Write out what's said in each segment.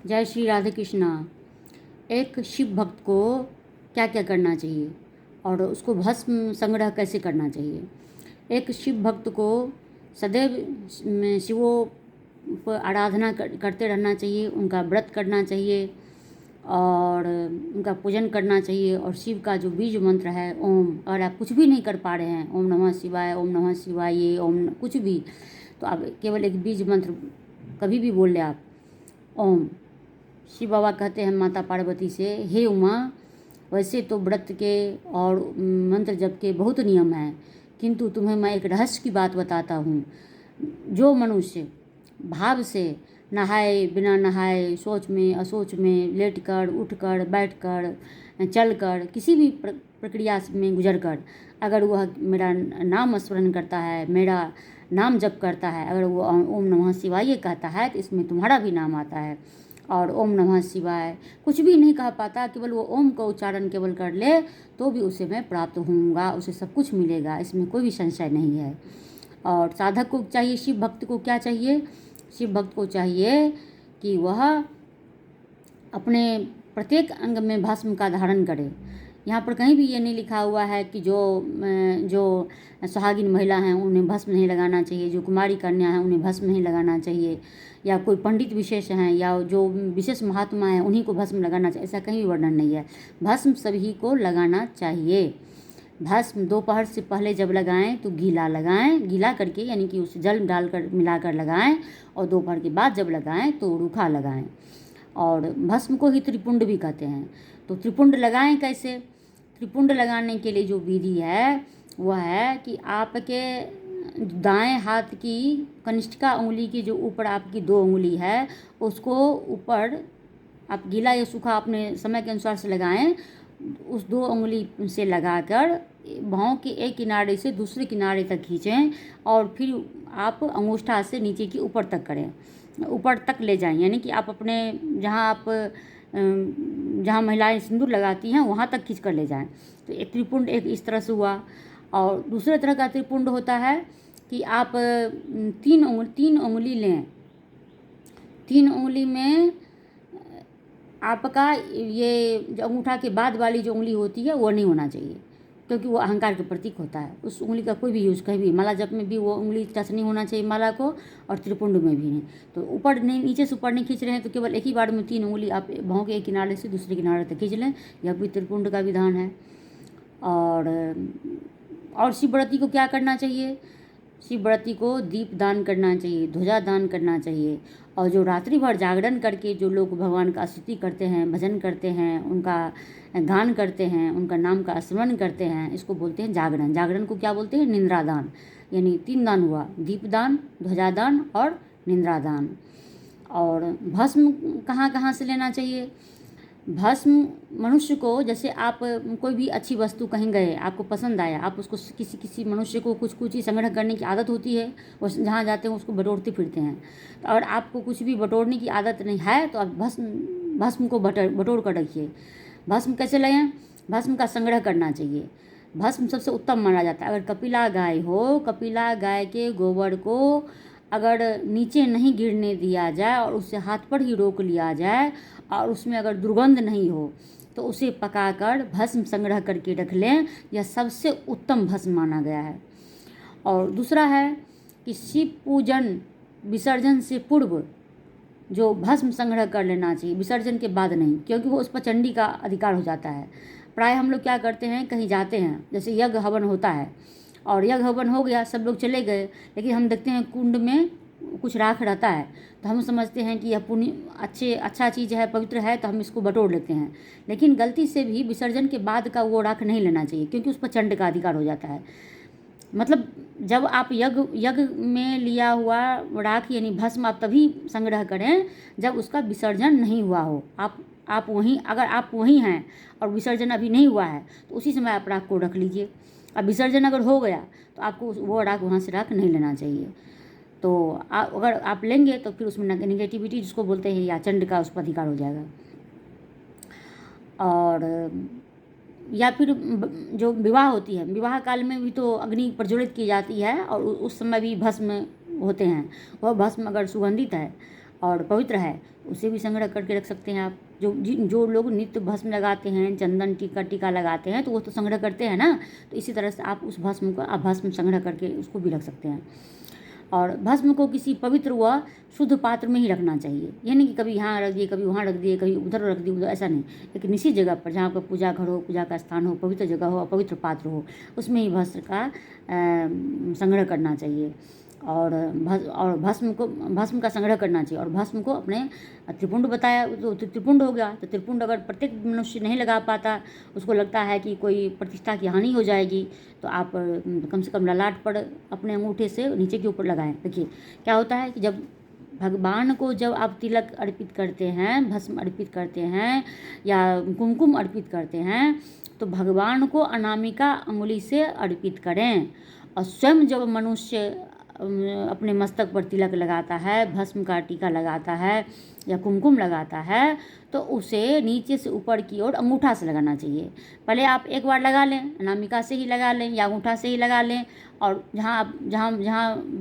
जय श्री राधे कृष्णा। एक शिव भक्त को क्या क्या करना चाहिए और उसको भस्म संग्रह कैसे करना चाहिए। एक शिव भक्त को सदैव शिवों पर आराधना करते रहना चाहिए, उनका व्रत करना चाहिए और उनका पूजन करना चाहिए। और शिव का जो बीज मंत्र है ओम, अगर आप कुछ भी नहीं कर पा रहे हैं, ओम नमः शिवाय, ओम नमः शिवाय, ये ओम कुछ भी, तो आप केवल एक बीज मंत्र कभी भी बोल लें आप, ओम। शिव बाबा कहते हैं माता पार्वती से, हे उमा, वैसे तो व्रत के और मंत्र जप के बहुत नियम हैं, किंतु तुम्हें मैं एक रहस्य की बात बताता हूँ। जो मनुष्य भाव से नहाए बिना नहाए, सोच में असोच में, लेट कर, उठ कर, बैठ कर, चल कर, किसी भी प्रक्रिया में गुजर कर, अगर वह मेरा नाम स्मरण करता है, मेरा नाम जप करता है, अगर वो ओम नमः शिवाय कहता है, तो इसमें तुम्हारा भी नाम आता है। और ओम नमः शिवाय कुछ भी नहीं कह पाता, केवल वो ओम का उच्चारण केवल कर ले तो भी उसे मैं प्राप्त होऊंगा, उसे सब कुछ मिलेगा, इसमें कोई भी संशय नहीं है। और साधक को चाहिए, शिव भक्त को क्या चाहिए? शिव भक्त को चाहिए कि वह अपने प्रत्येक अंग में भस्म का धारण करे। यहाँ पर कहीं भी ये नहीं लिखा हुआ है कि जो सुहागिन महिला हैं उन्हें भस्म नहीं लगाना चाहिए, जो कुमारी कन्या हैं उन्हें भस्म नहीं लगाना चाहिए, या कोई पंडित विशेष हैं या जो विशेष महात्मा हैं उन्हीं को भस्म लगाना चाहिए, ऐसा कहीं भी वर्णन नहीं है। भस्म सभी को लगाना चाहिए। भस्म दोपहर से पहले जब लगाएं तो गीला लगाएं, गीला करके यानी कि उसे जल डालकर मिलाकर लगाएं, और दोपहर के बाद जब लगाएं तो रूखा लगाएं। और भस्म को ही त्रिपुंड भी कहते हैं। तो त्रिपुंड लगाएं कैसे? त्रिपुंड लगाने के लिए जो विधि है वह है कि आपके दाएं हाथ की कनिष्ठिका उंगली की जो ऊपर आपकी 2 उंगली है, उसको ऊपर आप गीला या सूखा अपने समय के अनुसार से लगाएं। उस 2 उंगली से लगाकर भौं के एक किनारे से दूसरे किनारे तक खींचें, और फिर आप अंगूठा से नीचे की ऊपर तक करें, ऊपर तक ले जाएं, यानी कि आप अपने जहाँ महिलाएं सिंदूर लगाती हैं वहाँ तक खींच कर ले जाएं। तो एक त्रिपुंड एक इस तरह से हुआ। और दूसरे तरह का त्रिपुंड होता है कि आप 3 उंगली लें, 3 उंगली में आपका ये जो अंगूठा के बाद वाली जो उंगली होती है वो नहीं होना चाहिए, क्योंकि वो अहंकार का प्रतीक होता है। उस उंगली का कोई भी यूज़ कहीं भी, माला जप में भी वो उंगली टच नहीं होना चाहिए माला को, और त्रिपुंड में भी नहीं। तो ऊपर नहीं, नीचे से ऊपर नहीं खींच रहे हैं तो केवल एक ही बार में 3 उंगली आप भौं के एक किनारे से दूसरे किनारे तक खींच लें, यह भी त्रिपुंड का विधान है। और शिवव्रती को क्या करना चाहिए? शिवव्रती को दीप दान करना चाहिए, ध्वजा दान करना चाहिए। और जो रात्रि भर जागरण करके जो लोग भगवान का स्तुति करते हैं, भजन करते हैं, उनका गान करते हैं, उनका नाम का स्मरण करते हैं, इसको बोलते हैं जागरण। जागरण को क्या बोलते हैं? निंद्रा दान। यानी 3 दान हुआ, दीप दान, ध्वजा दान और निंद्रा दान। और भस्म कहाँ कहाँ से लेना चाहिए? भस्म मनुष्य को, जैसे आप कोई भी अच्छी वस्तु कहीं गए, आपको पसंद आया, आप उसको किसी मनुष्य को कुछ चीज़ संग्रह करने की आदत होती है, वो जहाँ जाते हैं उसको बटोरते फिरते हैं। तो अगर आपको कुछ भी बटोरने की आदत नहीं है तो आप भस्म को बटोर कर रखिए। भस्म कैसे लें? भस्म का संग्रह करना चाहिए। भस्म सबसे उत्तम माना जाता है। अगर कपिला गाय हो, कपिला गाय के गोबर को अगर नीचे नहीं गिरने दिया जाए और उससे हाथ पर ही रोक लिया जाए, और उसमें अगर दुर्गंध नहीं हो तो उसे पकाकर भस्म संग्रह करके रख लें, यह सबसे उत्तम भस्म माना गया है। और दूसरा है कि शिव पूजन विसर्जन से पूर्व जो भस्म संग्रह कर लेना चाहिए, विसर्जन के बाद नहीं, क्योंकि वो उस पर चंडी का अधिकार हो जाता है। प्राय हम लोग क्या करते हैं, कहीं जाते हैं, जैसे यज्ञ हवन होता है और यज्ञ हवन हो गया, सब लोग चले गए, लेकिन हम देखते हैं कुंड में कुछ राख रहता है, तो हम समझते हैं कि यह पुण्य अच्छा चीज़ है, पवित्र है, तो हम इसको बटोर लेते हैं। लेकिन गलती से भी विसर्जन के बाद का वो राख नहीं लेना चाहिए, क्योंकि उस पर चंड का अधिकार हो जाता है। मतलब जब आप यज्ञ में लिया हुआ राख यानी भस्म आप तभी संग्रह करें जब उसका विसर्जन नहीं हुआ हो। आप वहीं, अगर आप वहीं हैं और विसर्जन अभी नहीं हुआ है तो उसी समय आप राख को रख लीजिए। अब विसर्जन अगर हो गया तो आपको वो राख, वहाँ से राख नहीं लेना चाहिए। तो अगर आप लेंगे तो फिर उसमें नेगेटिविटी जिसको बोलते हैं या चंड का उस पर अधिकार हो जाएगा। और या फिर जो विवाह होती है, विवाह काल में भी तो अग्नि प्रज्वलित की जाती है और उस समय भी भस्म होते हैं। वह भस्म अगर सुगंधित है और पवित्र है, उसे भी संग्रह करके रख सकते हैं आप। जो लोग नित्य भस्म लगाते हैं, चंदन टीका लगाते हैं, तो वो तो संग्रह करते हैं ना, तो इसी तरह से आप उस भस्म को आप भस्म संग्रह करके उसको भी रख सकते हैं। और भस्म को किसी पवित्र व शुद्ध पात्र में ही रखना चाहिए, यानी कि कभी यहाँ रख दिए, कभी वहाँ रख दिए, कभी उधर रख दिए, उधर, ऐसा नहीं। एक निश्चित जगह पर जहाँ पर पूजा घर हो, पूजा का स्थान हो, पवित्र जगह हो, पवित्र पात्र हो, उसमें ही भस्म का संग्रह करना चाहिए। और भस्म का संग्रह करना चाहिए। और भस्म को अपने त्रिपुंड बताया, तो त्रिपुंड हो गया। तो त्रिपुंड अगर प्रत्येक मनुष्य नहीं लगा पाता, उसको लगता है कि कोई प्रतिष्ठा की हानि हो जाएगी, तो आप कम से कम ललाट पर अपने अंगूठे से नीचे के ऊपर लगाएं। देखिए क्या होता है कि जब भगवान को जब आप तिलक अर्पित करते हैं, भस्म अर्पित करते हैं या कुमकुम अर्पित करते हैं, तो भगवान को अनामिका अंगुली से अर्पित करें। और स्वयं जब मनुष्य अपने मस्तक पर तिलक लगाता है, भस्म का टीका लगाता है या कुमकुम लगाता है, तो उसे नीचे से ऊपर की ओर अंगूठा से लगाना चाहिए। पहले आप एक बार लगा लें, अनामिका से ही लगा लें या अंगूठा से ही लगा लें। और जहाँ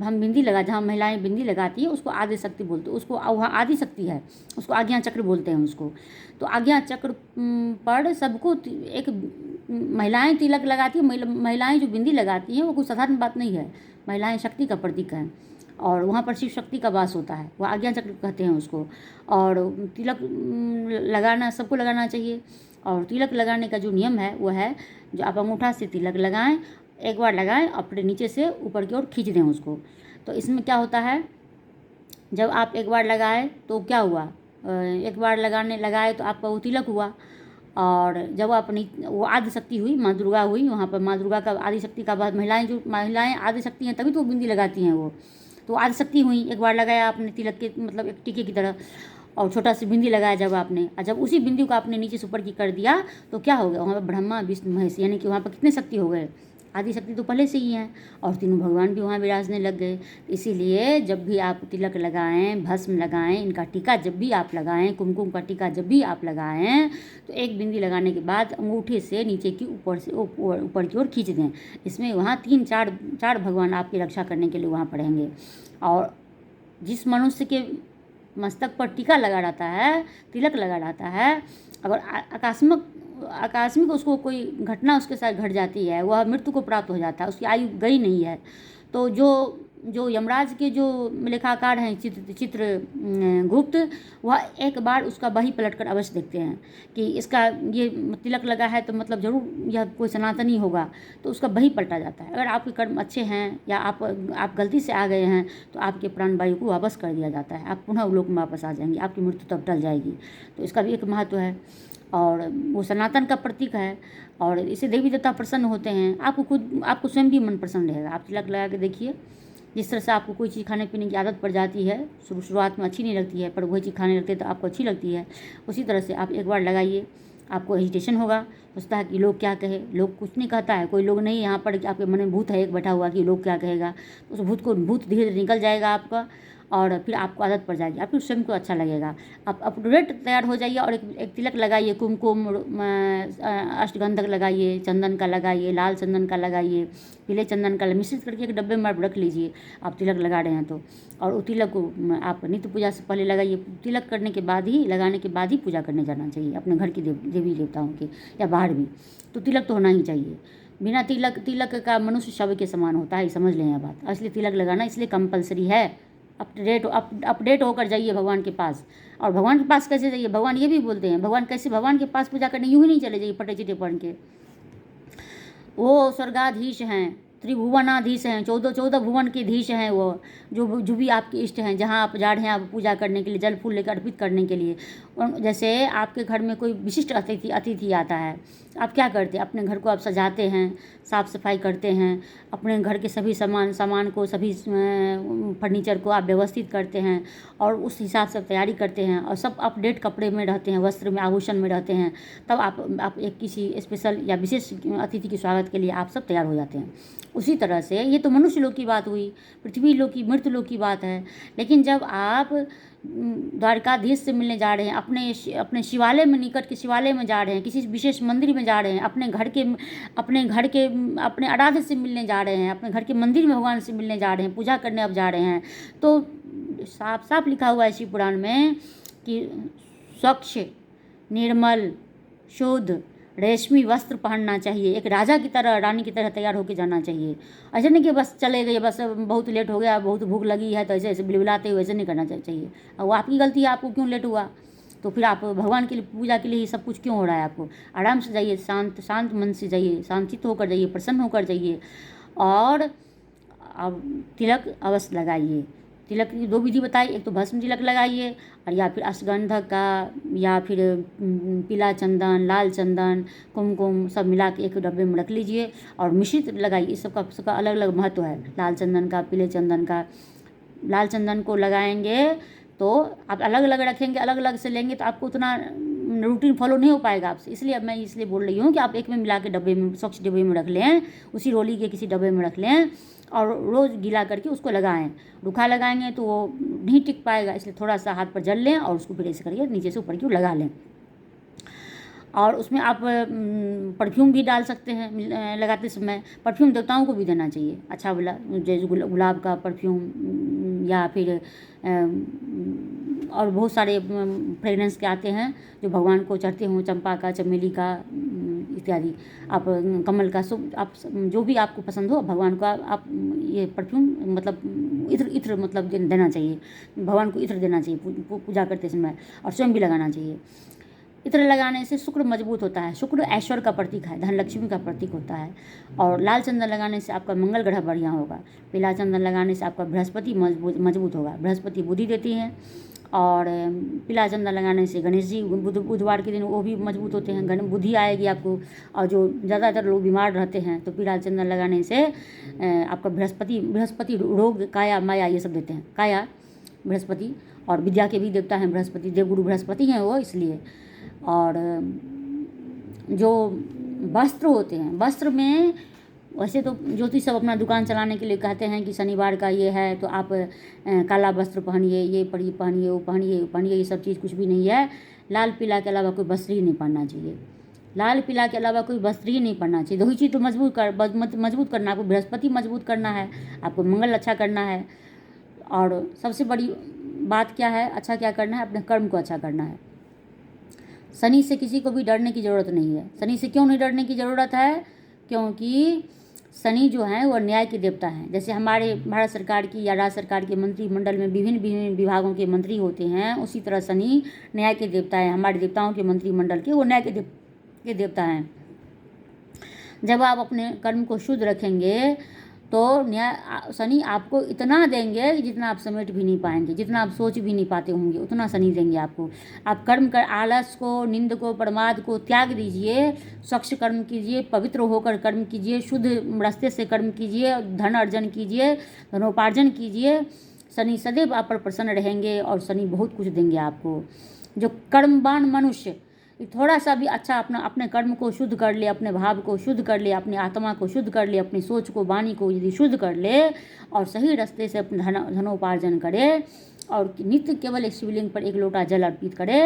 हम बिंदी जहाँ महिलाएं बिंदी लगाती हैं, उसको आदि शक्ति बोलते हैं, उसको वहाँ आदि शक्ति है, उसको आज्ञा चक्र बोलते हैं उसको। तो आज्ञा चक्र पर सबको एक महिलाएं तिलक लगाती हैं। महिलाएं जो बिंदी लगाती हैं वो कोई साधारण बात नहीं है, महिलाएं शक्ति का प्रतीक हैं, और वहाँ पर शिव शक्ति का वास होता है, वह आज्ञा चक्र कहते हैं उसको। और तिलक लगाना सबको लगाना चाहिए। और तिलक लगाने का जो नियम है वो है, जो आप अंगूठा से तिलक लगाएं, एक बार लगाएं और फिर नीचे से ऊपर की ओर खींच दें उसको। तो इसमें क्या होता है, जब आप एक बार लगाए तो क्या हुआ, एक बार लगाए तो आपका वो तिलक हुआ। और जब आप वो आदि शक्ति हुई, माँ दुर्गा हुई, वहाँ पर माँ दुर्गा का आदि शक्ति का बाद महिलाएं आदि शक्ति हैं, तभी तो बिंदी लगाती हैं वो, तो आदि शक्ति हुई। एक बार लगाया आपने तिलक के मतलब एक टीके की तरह, और छोटा सी बिंदी लगाया जब आपने, और जब उसी बिंदी को आपने नीचे से ऊपर की कर दिया, तो क्या हो गया, वहाँ पर ब्रह्मा विष्णु महेश, यानी कि वहाँ पर कितने शक्ति हो गए, आदि शक्ति तो पहले से ही हैं, और तीनों भगवान भी वहाँ विराजने लग गए। इसीलिए जब भी आप तिलक लगाएं, भस्म लगाएं, इनका टीका जब भी आप लगाएं, कुमकुम का टीका जब भी आप लगाएं, तो एक बिंदी लगाने के बाद अंगूठे से नीचे की ऊपर की ओर खींच दें। इसमें वहाँ चार भगवान आपकी रक्षा करने के लिए वहाँ पर रहेंगे। और जिस मनुष्य के मस्तक पर टीका लगा रहता है, तिलक लगा रहता है, अगर आकस्मिक उसको कोई घटना उसके साथ घट जाती है, वह मृत्यु को प्राप्त हो जाता है, उसकी आयु गई नहीं है, तो जो यमराज के जो लेखाकार हैं चित्रगुप्त, वह एक बार उसका बही पलट कर अवश्य देखते हैं कि इसका ये तिलक लगा है तो मतलब ज़रूर यह कोई सनातनी होगा, तो उसका बही पलटा जाता है। अगर आपके कर्म अच्छे हैं या आप गलती से आ गए हैं, तो आपके प्राण वायु को वापस कर दिया जाता है, आप पुनः लोक में वापस आ जाएंगे, आपकी मृत्यु तब टल जाएगी। तो इसका भी एक महत्व है, और वो सनातन का प्रतीक है, और इससे देवी देवता प्रसन्न होते हैं। आपको स्वयं भी मन प्रसन्न रहेगा। आप तिलक लगा के देखिए, जिस तरह से आपको कोई चीज़ खाने पीने की आदत पड़ जाती है, शुरुआत में अच्छी नहीं लगती है, पर वही चीज़ खाने लगते हैं तो आपको अच्छी लगती है, उसी तरह से आप एक बार लगाइए, आपको हेजिटेशन होगा, सोचता है कि लोग क्या कहे, लोग कुछ नहीं कहता है, कोई लोग नहीं यहाँ पर कि आपके मन में भूत है एक बैठा हुआ कि लोग क्या कहेगा, तो उस भूत धीरे धीरे निकल जाएगा आपका, और फिर आपको आदत पड़ जाएगी, आपको स्वयं को अच्छा लगेगा। आप अपटूडेट तैयार हो जाइए, और एक तिलक लगाइए, कुमकुम अष्टगंधक लगाइए, चंदन का लगाइए, लाल चंदन का लगाइए, पीले चंदन का मिश्रित करके एक डब्बे में आप रख लीजिए, आप तिलक लगा रहे हैं तो। और उस तिलक को आप नित्य पूजा से पहले लगाइए, तिलक करने के बाद ही, लगाने के बाद ही पूजा करने जाना चाहिए, अपने घर की देवी देवताओं के या बाहर भी, तो तिलक तो होना ही चाहिए। बिना तिलक का मनुष्य शव के समान होता है, समझ लें यह बात। इसलिए तिलक लगाना इसलिए कंपलसरी है। अपडेट होकर जाइए भगवान के पास। और भगवान के पास कैसे जाइए, भगवान ये भी बोलते हैं, भगवान के पास पूजा करने यूँ ही नहीं चले जाइए फटे चिटे पढ़ के। वो स्वर्गाधीश हैं, त्रिभुवनाधीश हैं, 14 भुवन के धीश हैं, वो जो भी आपके इष्ट हैं, जहाँ आप जा रहे हैं आप पूजा करने के लिए, जल फूल लेकर अर्पित करने के लिए। जैसे आपके घर में कोई विशिष्ट अतिथि आता है, आप क्या करते हैं, अपने घर को आप सजाते हैं, साफ़ सफाई करते हैं, अपने घर के सभी सामान को, सभी फर्नीचर को आप व्यवस्थित करते हैं, और उस हिसाब से तैयारी करते हैं, और सब अपडेट कपड़े में रहते हैं, वस्त्र में, आभूषण में रहते हैं, तब आप एक किसी स्पेशल या विशेष अतिथि के स्वागत के लिए आप सब तैयार हो जाते हैं। उसी तरह से ये तो मनुष्य लोक की बात हुई, पृथ्वी लोक की, मृत्यु लोक की बात है। लेकिन जब आप द्वारकाधीश से मिलने जा रहे हैं, अपने शिवालय में, निकट के शिवालय में जा रहे हैं, किसी विशेष मंदिर में जा रहे हैं, अपने घर के अपने आराध्य से मिलने जा रहे हैं, अपने घर के मंदिर में भगवान से मिलने जा रहे हैं, पूजा करने अब जा रहे हैं, तो साफ साफ लिखा हुआ है शिव पुराण में कि स्वच्छ, निर्मल, शुद्ध रेशमी वस्त्र पहनना चाहिए। एक राजा की तरह, रानी की तरह तैयार होकर जाना चाहिए। ऐसे नहीं कि बस चले गए, बस बहुत लेट हो गया, बहुत भूख लगी है तो ऐसे ऐसे बिलबिलाते हुए ऐसे नहीं करना चाहिए। और वो आपकी गलती है, आपको क्यों लेट हुआ, तो फिर आप भगवान के लिए, पूजा के लिए ही सब कुछ क्यों हो रहा है आपको। आराम से जाइए, शांत मन से जाइए, शांतित होकर जाइए, प्रसन्न होकर जाइए। और अब तिलक अवश्य लगाइए। तिलक की 2 विधि बताई, एक तो भस्म तिलक लगाइए और या फिर अश्वगंधा का, या फिर पीला चंदन, लाल चंदन, कुमकुम सब मिला के एक डब्बे में रख लीजिए और मिश्रित लगाइए। इस सबका अलग अलग महत्व है, लाल चंदन का, पीले चंदन का। लाल चंदन को लगाएंगे तो आप अलग अलग रखेंगे, अलग अलग से लेंगे तो आपको उतना रूटीन फॉलो नहीं हो पाएगा आपसे। इसलिए अब मैं इसलिए बोल रही हूँ कि आप एक में मिला के डब्बे में, स्वच्छ डब्बे में रख लें, उसी रोली के किसी डब्बे में रख लें और रोज़ गीला करके उसको लगाएं। रूखा लगाएंगे तो वो नहीं टिक पाएगा, इसलिए थोड़ा सा हाथ पर जल लें और उसको फिर ऐसे करके नीचे से ऊपर की ओर लगा लें। और उसमें आप परफ्यूम भी डाल सकते हैं। लगाते समय परफ्यूम देवताओं को भी देना चाहिए, अच्छा वाला, जैसे गुलाब का परफ्यूम या फिर और बहुत सारे फ्रेगरेंस के आते हैं जो भगवान को चढ़ते हों, चंपा का, चमेली का इत्यादि। आप कमल का, सब आप जो भी आपको पसंद हो भगवान का आप ये परफ्यूम मतलब इत्र मतलब देना चाहिए भगवान को। इत्र देना चाहिए पूजा करते समय, और स्वयं भी लगाना चाहिए। इत्र लगाने से शुक्र मजबूत होता है। शुक्र ऐश्वर्य का प्रतीक है, धन लक्ष्मी का प्रतीक होता है। और लाल चंदन लगाने से आपका मंगल ग्रह बढ़िया होगा। पीला चंदन लगाने से आपका बृहस्पति मजबूत होगा। बृहस्पति बुद्धि देती हैं। और पीला चंदन लगाने से गणेश जी बुधवार के दिन वो भी मजबूत होते हैं, बुद्धि आएगी आपको। और जो ज़्यादातर लोग बीमार रहते हैं तो पीला चंदन लगाने से आपका बृहस्पति रोग, काया माया ये सब देते हैं। काया बृहस्पति, और विद्या के भी देवता हैं बृहस्पति, देवगुरु बृहस्पति हैं वो, इसलिए। और जो वस्त्र होते हैं, वस्त्र में वैसे तो ज्योतिष सब अपना दुकान चलाने के लिए कहते हैं कि शनिवार का ये है तो आप काला वस्त्र पहनिए, ये पहनिए, वो पहनिए, ये सब चीज़ कुछ भी नहीं है। लाल पीला के अलावा कोई वस्त्र ही नहीं पहनना चाहिए। लाल पीला के अलावा कोई वस्त्र ही नहीं पहनना चाहिए। 2 ही चीज़ तो मजबूत करना, आपको बृहस्पति मजबूत करना है, आपको मंगल अच्छा करना है। और सबसे बड़ी बात क्या है, अच्छा क्या करना है, अपने कर्म को अच्छा करना है। शनि से किसी को भी डरने की ज़रूरत नहीं है। शनि से क्यों नहीं डरने की ज़रूरत है, क्योंकि शनि जो है वो न्याय के देवता हैं। जैसे हमारे भारत सरकार की या राज्य सरकार के मंत्रिमंडल में विभिन्न विभागों के मंत्री होते हैं, उसी तरह शनि न्याय के देवता है। हमारे देवताओं के मंत्रिमंडल के वो न्याय के देवता हैं। जब आप अपने कर्म को शुद्ध रखेंगे तो शनि आपको इतना देंगे कि जितना आप समेट भी नहीं पाएंगे, जितना आप सोच भी नहीं पाते होंगे, उतना शनि देंगे आपको। आप कर्म कर, आलस को, नींद को, प्रमाद को त्याग दीजिए, स्वच्छ कर्म कीजिए, पवित्र होकर कर्म कीजिए, शुद्ध रास्ते से कर्म कीजिए, धन अर्जन कीजिए, धनोपार्जन कीजिए। शनि सदैव आप पर प्रसन्न रहेंगे और शनि बहुत कुछ देंगे आपको। जो कर्मवान मनुष्य थोड़ा सा भी अच्छा अपने कर्म को शुद्ध कर ले, अपने भाव को शुद्ध कर ले, अपनी आत्मा को शुद्ध कर ले, अपनी सोच को, वाणी को यदि शुद्ध कर ले और सही रास्ते से अपने धनोपार्जन करे और नित्य केवल एक शिवलिंग पर 1 लोटा जल अर्पित करे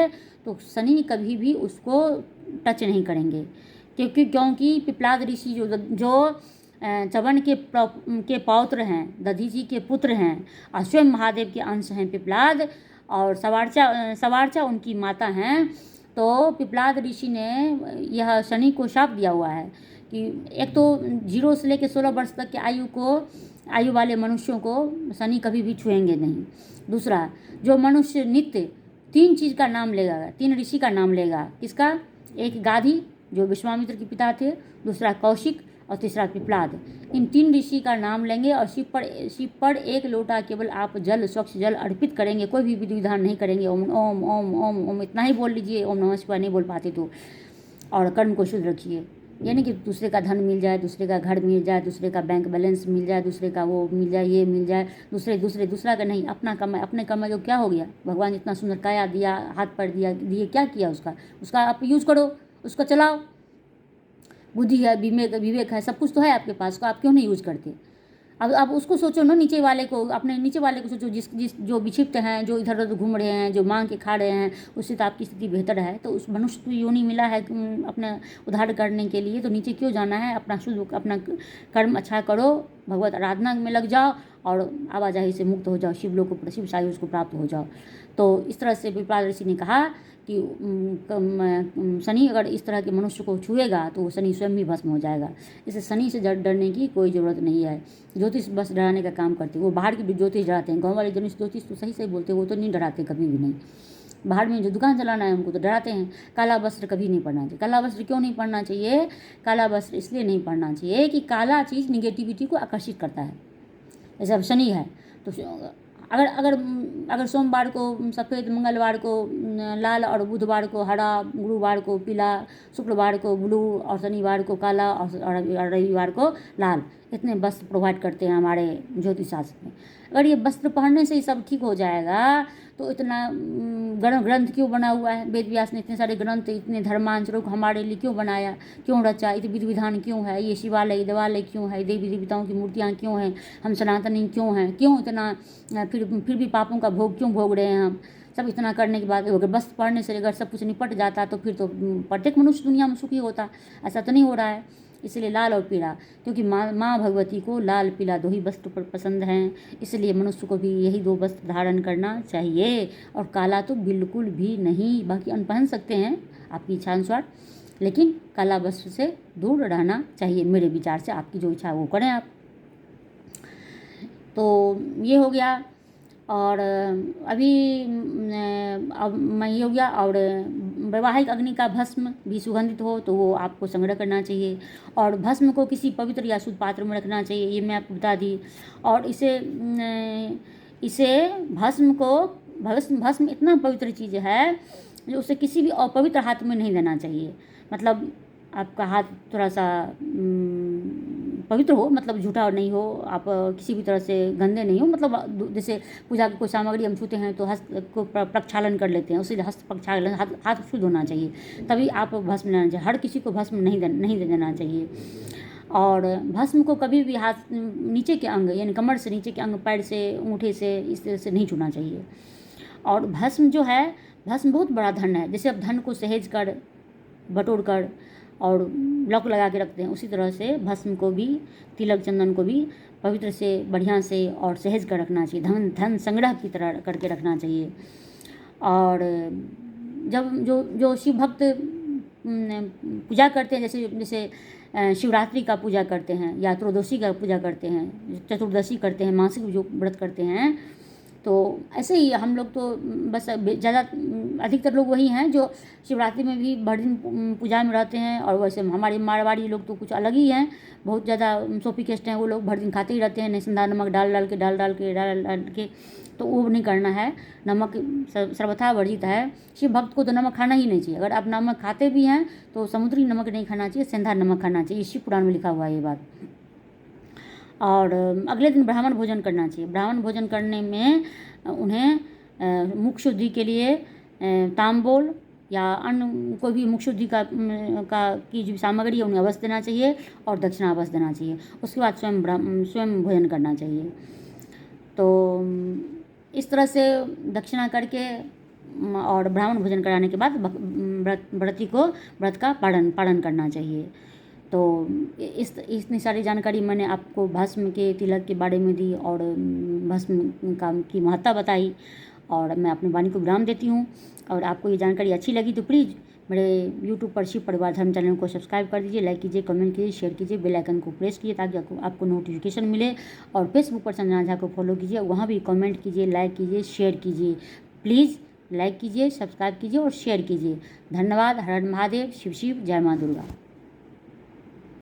तो शनि कभी भी उसको टच नहीं करेंगे। क्योंकि पिपलाद ऋषि जो चवन के पौत्र हैं, दधीची के पुत्र हैं और स्वयं महादेव के अंश हैं पिपलाद, और सवारचा उनकी माता हैं। तो पिपलाद ऋषि ने यह शनि को शाप दिया हुआ है कि एक तो 0 से लेकर 16 वर्ष तक के आयु वाले मनुष्यों को शनि कभी भी छुएंगे नहीं। दूसरा, जो मनुष्य नित्य 3 चीज़ का नाम लेगा, 3 ऋषि का नाम लेगा, किसका, एक गाधी जो विश्वामित्र के पिता थे, दूसरा कौशिक और तीसरा पिपलाद। इन 3 ऋषि का नाम लेंगे और शिव पर 1 लोटा केवल आप जल, स्वच्छ जल अर्पित करेंगे, कोई भी विधि विधान नहीं करेंगे। ओम ओम ओम ओम ओम इतना ही बोल लीजिए, ओम नमः शिवाय नहीं बोल पाते तो। और कर्म को शुद्ध रखिए, यानी कि दूसरे का धन मिल जाए, दूसरे का घर मिल जाए, दूसरे का बैंक बैलेंस मिल जाए, दूसरे का वो मिल जाए, ये मिल जाए, दूसरा का नहीं, अपना कमाए। अपने कमाए को क्या हो गया, भगवान इतना सुंदर काया दिया, हाथ पर दिए, क्या किया उसका आप यूज़ करो, उसको चलाओ। बुद्धि है, विवेक है, सब कुछ तो है आपके पास, को आप क्यों नहीं यूज़ करते। अब उसको सोचो ना, नीचे वाले को, अपने नीचे वाले को सोचो, जिस जो विक्षिप्त हैं, जो इधर उधर घूम रहे हैं, जो मांग के खा रहे हैं, उससे तो आपकी स्थिति बेहतर है। तो उस मनुष्य को योनि मिला है अपना उद्धार करने के लिए, तो नीचे क्यों जाना है? अपना शुद्ध अपना कर्म अच्छा करो, भगवत आराधना में लग जाओ और आवाजाही से मुक्त हो जाओ, शिवलोक को, शिव सायुज को प्राप्त हो जाओ। तो इस तरह से पिपलाद ऋषि ने कहा कि शनि अगर इस तरह के मनुष्य को छुएगा तो वो शनि स्वयं भी भस्म हो जाएगा। इससे शनि से डरने की कोई ज़रूरत नहीं है। ज्योतिष बस डराने का काम करते हैं, वो बाहर की ज्योतिष डराते हैं, गाँव वाले ज्योतिष तो सही सही बोलते हैं, वो तो नहीं डराते कभी भी नहीं। बाहर में जो दुकान चलाना है उनको तो डराते हैं। काला वस्त्र कभी नहीं पहनना चाहिए। काला वस्त्र क्यों नहीं पहनना चाहिए? काला वस्त्र इसलिए नहीं पहनना चाहिए कि काला चीज़ निगेटिविटी को आकर्षित करता है। जैसे अब शनि है तो अगर अगर अगर सोमवार को सफ़ेद, मंगलवार को लाल और बुधवार को हरा, गुरुवार को पीला, शुक्रवार को ब्लू और शनिवार को काला और रविवार को लाल, इतने वस्त्र प्रोवाइड करते हैं हमारे ज्योतिष शास्त्र में। अगर ये वस्त्र पहनने से ही सब ठीक हो जाएगा तो इतना ग्रंथ क्यों बना हुआ है? वेद व्यास ने इतने सारे ग्रंथ, इतने धर्मांचलों को हमारे लिए क्यों बनाया, क्यों रचा? इतने विधि विधान क्यों है? ये शिवालय देवालय क्यों है? देवी देवताओं की मूर्तियाँ क्यों हैं? हम सनातनी क्यों हैं? क्यों इतना फिर भी पापों का भोग क्यों भोग रहे हैं हम? सब इतना करने के बाद अगर वस्त्र पहनने से अगर सब कुछ निपट जाता तो फिर तो प्रत्येक मनुष्य दुनिया में सुखी होता। ऐसा तो नहीं हो रहा है। इसलिए लाल और पीला, क्योंकि माँ भगवती को लाल पीला दो ही वस्त्र पसंद हैं, इसलिए मनुष्य को भी यही दो वस्त्र धारण करना चाहिए। और काला तो बिल्कुल भी नहीं। बाकी अन्न पहन सकते हैं आपकी इच्छा अनुसार, लेकिन काला वस्त्र से दूर रहना चाहिए मेरे विचार से। आपकी जो इच्छा वो करें आप। तो ये हो गया। और अभी अब मैं ये हो गया। और वैवाहिक अग्नि का भस्म भी सुगंधित हो तो वो आपको संग्रह करना चाहिए। और भस्म को किसी पवित्र या शुद्ध पात्र में रखना चाहिए, ये मैं आपको बता दी। और इसे भस्म इतना पवित्र चीज़ है जो उसे किसी भी अपवित्र हाथ में नहीं देना चाहिए। मतलब आपका हाथ थोड़ा सा पवित्र हो, मतलब झूठा नहीं हो, आप किसी भी तरह से गंदे नहीं हो। मतलब जैसे पूजा की कोई सामग्री हम छूते हैं तो हस्त को प्रक्षालन कर लेते हैं, उसी हस्त प्रक्षालन, हाथ शुद्ध होना चाहिए, तभी आप भस्म लेना चाहिए। हर किसी को भस्म नहीं देना चाहिए। और भस्म को कभी भी हाथ नीचे के अंग यानी कमर से नीचे के अंग, पैर से, अंगूठे से, इस तरह से नहीं छूना चाहिए। और भस्म जो है, भस्म बहुत बड़ा धन है। जैसे आप धन को सहेज कर, बटोर कर और लॉक लगा के रखते हैं, उसी तरह से भस्म को भी, तिलक चंदन को भी पवित्र से, बढ़िया से और सहेज कर रखना चाहिए। धन संग्रह की तरह करके रखना चाहिए। और जब जो शिव भक्त पूजा करते हैं, जैसे शिवरात्रि का पूजा करते हैं या त्रयोदशी का पूजा करते हैं, चतुर्दशी करते हैं, मासिक जो व्रत करते हैं, तो ऐसे ही हम लोग तो बस ज़्यादा अधिकतर लोग वही हैं जो शिवरात्रि में भी भर दिन पूजा में रहते हैं। और वैसे हमारे मारवाड़ी लोग तो कुछ अलग ही हैं, बहुत ज़्यादा सोफिकेस्ट हैं वो लोग, भर दिन खाते ही रहते हैं, निसंदा नमक डाल के, तो वो नहीं करना है। नमक सर्वथा वर्जित है। शिव भक्त को तो नमक खाना ही नहीं चाहिए। अगर आप नमक खाते भी हैं तो समुद्री नमक नहीं खाना चाहिए, सेंधा नमक खाना चाहिए। शिव पुराण में लिखा हुआ है ये बात। और अगले दिन ब्राह्मण भोजन करना चाहिए। ब्राह्मण भोजन करने में उन्हें मुख शुद्धि के लिए तांबूल या अन्य कोई भी मुख शुद्धि की जो सामग्री है उन्हें अवश्य देना चाहिए और दक्षिणा अवश्य देना चाहिए। उसके बाद स्वयं भोजन करना चाहिए। तो इस तरह से दक्षिणा करके और ब्राह्मण भोजन कराने के बाद व्रती को व्रत का पालन करना चाहिए। तो इतनी सारी जानकारी मैंने आपको भस्म के, तिलक के बारे में दी और भस्म की महत्ता बताई। और मैं अपनी वाणी को विराम देती हूँ। और आपको ये जानकारी अच्छी लगी तो प्लीज़ मेरे YouTube पर शिव परिवार धर्म चैनल को सब्सक्राइब कर दीजिए, लाइक कीजिए, कमेंट कीजिए, शेयर कीजिए, बेल आइकन को प्रेस कीजिए ताकि आपको नोटिफिकेशन मिले। और फेसबुक पर संजना झा को फॉलो कीजिए, वहाँ भी कमेंट कीजिए, लाइक कीजिए, शेयर कीजिए। प्लीज़ लाइक कीजिए, सब्सक्राइब कीजिए और शेयर कीजिए। धन्यवाद। हर हर महादेव। शिव शिव। जय माँ दुर्गा।